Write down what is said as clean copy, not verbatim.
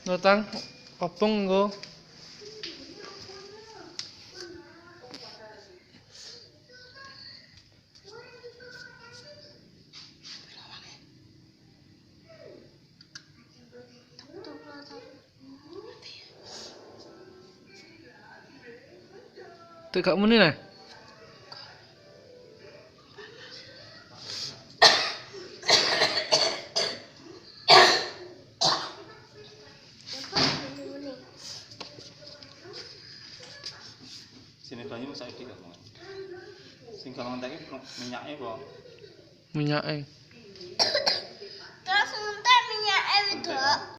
Notang opung nggo. Tegak muni nah. Sini banyu saiki kok. Sing gampang teke minyake apa? Minyake. Terus entek minyake wedok.